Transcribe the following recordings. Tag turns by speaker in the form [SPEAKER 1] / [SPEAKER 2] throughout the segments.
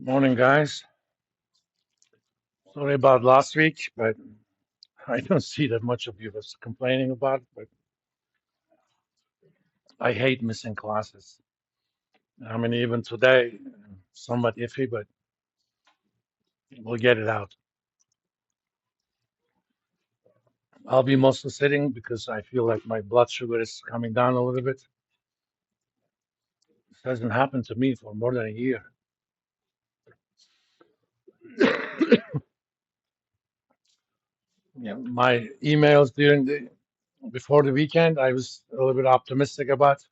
[SPEAKER 1] Morning, guys. Sorry about last week, but I don't see that much of you was complaining about it, but I hate missing classes. I mean, even today, somewhat iffy, but we'll get it out. I'll be mostly sitting because I feel like my blood sugar is coming down a little bit. This hasn't happened to me for more than a year. Yeah, my emails before the weekend, I was a little bit optimistic about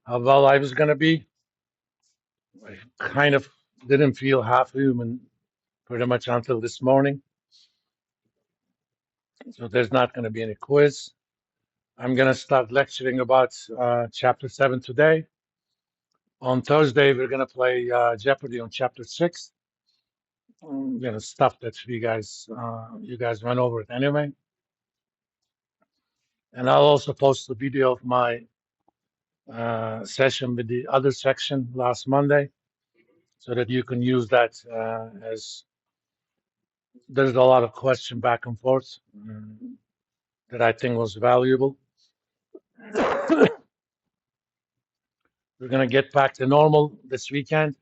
[SPEAKER 1] how well I was going to be. I kind of didn't feel half human pretty much until this morning. So there's not going to be any quiz. I'm going to start lecturing about chapter 7 today. On Thursday, we're going to play Jeopardy on chapter 6. Stuff that you guys went over it anyway. And I'll also post a video of my session with the other section last Monday so that you can use that as there's a lot of question back and forth that I think was valuable. We're going to get back to normal this weekend.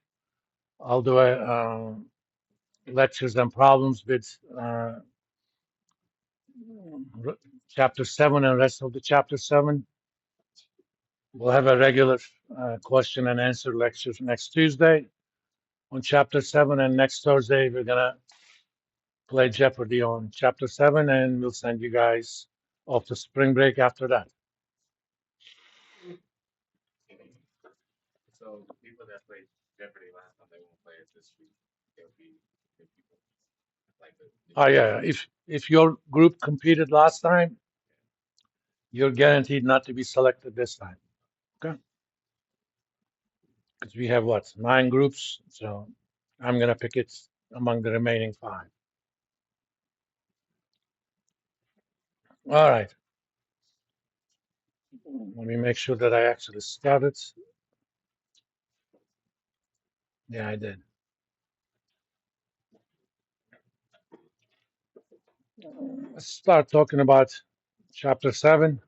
[SPEAKER 1] I'll do lectures and problems with chapter 7 and rest of the chapter 7. We'll have a regular question and answer lecture next Tuesday on chapter 7, and next Thursday we're going to play Jeopardy on chapter 7, and we'll send you guys off to spring break after that.
[SPEAKER 2] So people that played Jeopardy last time, they won't play it this week. There'll be new people like the.
[SPEAKER 1] Oh yeah, if your group competed last time, you're guaranteed not to be selected this time. Okay? Because we have what, 9 groups, so I'm gonna pick it among the remaining 5. All right. Let me make sure that I actually started. Yeah, I did. Let's start talking about chapter 7.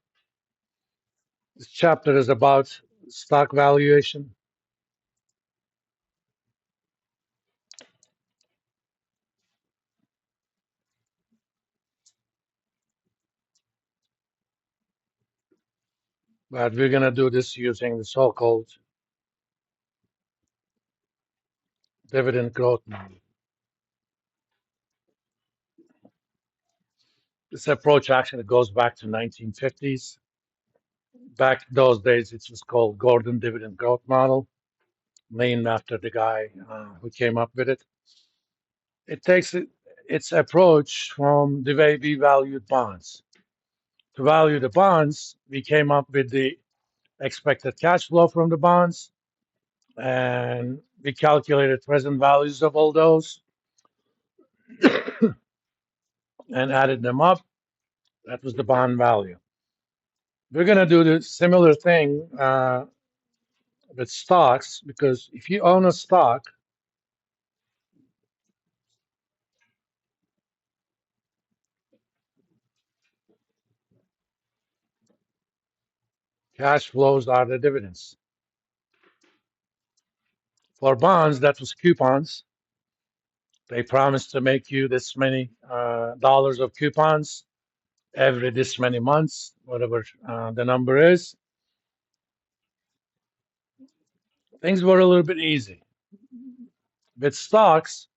[SPEAKER 1] This chapter is about stock valuation. But we're gonna do this using the so-called dividend growth model. This approach actually goes back to 1950s. Back those days, it was called Gordon dividend growth model, named after the guy who came up with it. It takes its approach from the way we valued bonds. To value the bonds, we came up with the expected cash flow from the bonds, and we calculated present values of all those and added them up. That was the bond value. We're going to do the similar thing with stocks, because if you own a stock, cash flows are the dividends. For bonds, that was coupons. They promised to make you this many dollars of coupons every this many months, whatever the number is. Things were a little bit easy. With stocks,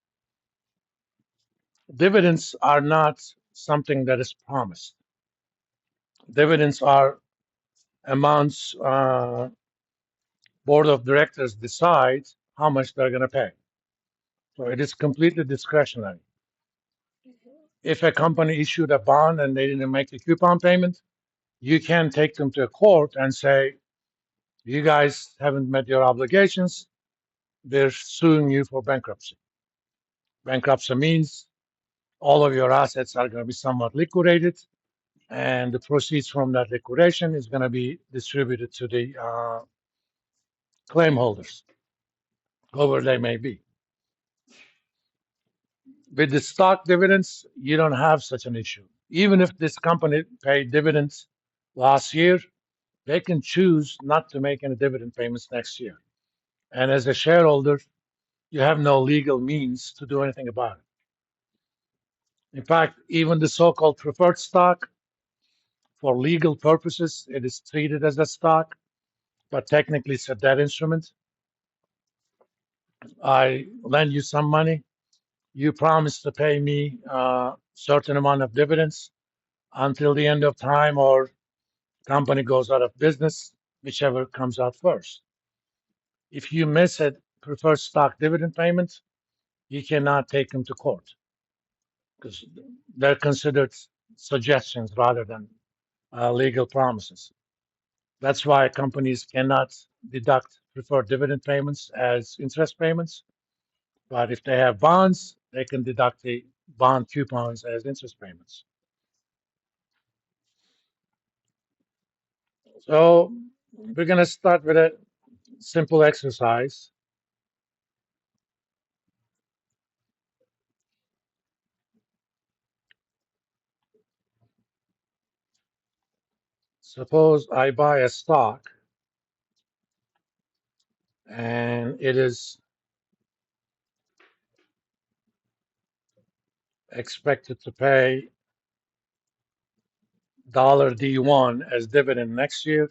[SPEAKER 1] dividends are not something that is promised. Dividends are amounts board of directors decide how much they're going to pay. So it is completely discretionary. If a company issued a bond and they didn't make a coupon payment, you can take them to a court and say, you guys haven't met your obligations. They're suing you for bankruptcy. Bankruptcy means all of your assets are going to be somewhat liquidated, and the proceeds from that liquidation is going to be distributed to the claim holders, whoever they may be. With the stock dividends, you don't have such an issue. Even if this company paid dividends last year, they can choose not to make any dividend payments next year. And as a shareholder, you have no legal means to do anything about it. In fact, even the so-called preferred stock, for legal purposes, it is treated as a stock, but technically it's a debt instrument. I lend you some money. You promise to pay me a certain amount of dividends until the end of time, or company goes out of business, whichever comes out first. If you miss a preferred stock dividend payment, you cannot take them to court because they're considered suggestions rather than legal promises. That's why companies cannot deduct preferred dividend payments as interest payments. But if they have bonds, they can deduct the bond coupons as interest payments. So we're going to start with a simple exercise. Suppose I buy a stock and it is expected to pay $D1 as dividend next year.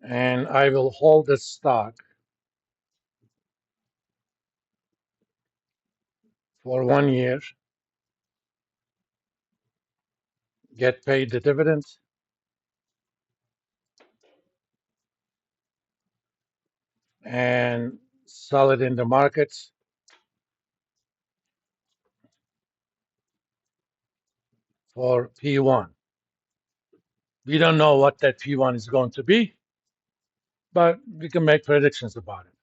[SPEAKER 1] And I will hold this stock for 1 year, get paid the dividend, and sell it in the market for P1. We don't know what that P1 is going to be, but we can make predictions about it.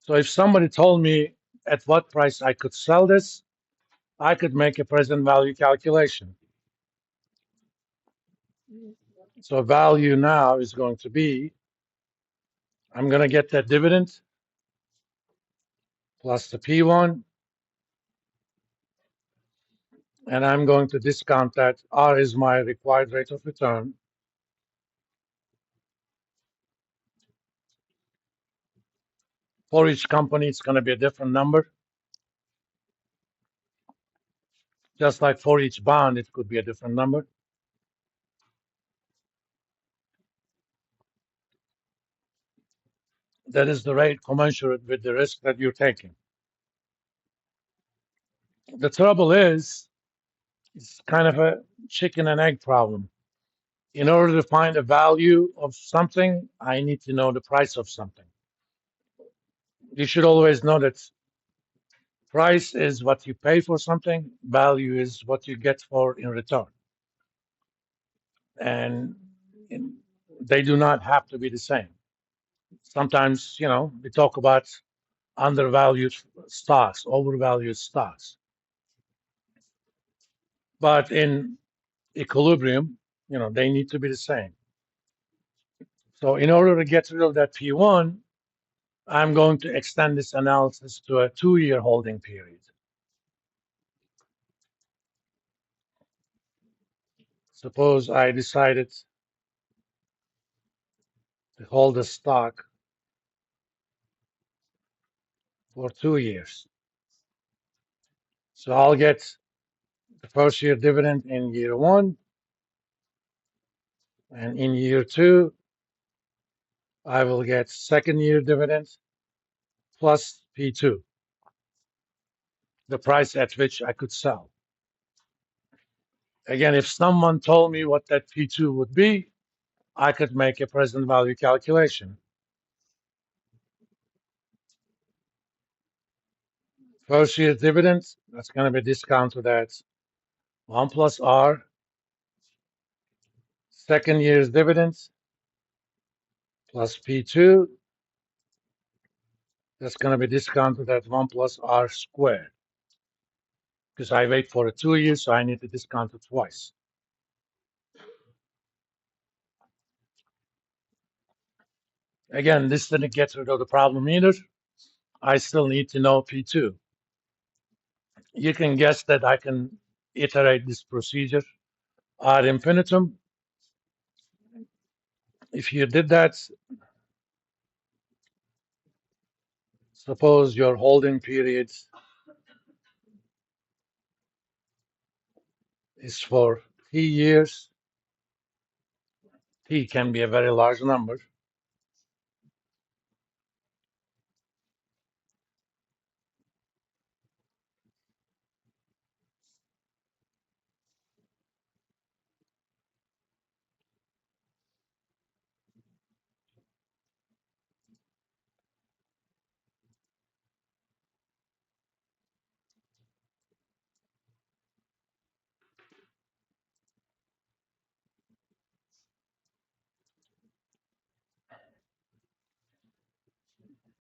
[SPEAKER 1] So if somebody told me at what price I could sell this, I could make a present value calculation. So value now is going to be, I'm going to get that dividend plus the P1, and I'm going to discount that. R is my required rate of return. For each company, it's going to be a different number. Just like for each bond, it could be a different number. That is the rate commensurate with the risk that you're taking. The trouble is, it's kind of a chicken and egg problem. In order to find a value of something, I need to know the price of something. You should always know that price is what you pay for something, value is what you get for in return. And they do not have to be the same. Sometimes, we talk about undervalued stocks, overvalued stocks. But in equilibrium, they need to be the same. So in order to get rid of that P1, I'm going to extend this analysis to a 2-year holding period. Suppose I decided to hold the stock for 2 years. So I'll get the first year dividend in year 1, and in year 2, I will get second year dividend plus P2, the price at which I could sell. Again, if someone told me what that P2 would be, I could make a present value calculation. First year dividend, that's going to be discounted at 1 plus R. Second year's dividends plus P2, that's going to be discounted at 1 plus R squared. Because I wait for 2 years, so I need to discount it twice. Again, this didn't get rid of the problem either. I still need to know P2. You can guess that I can iterate this procedure ad infinitum. If you did that, suppose your holding period is for T years. T can be a very large number.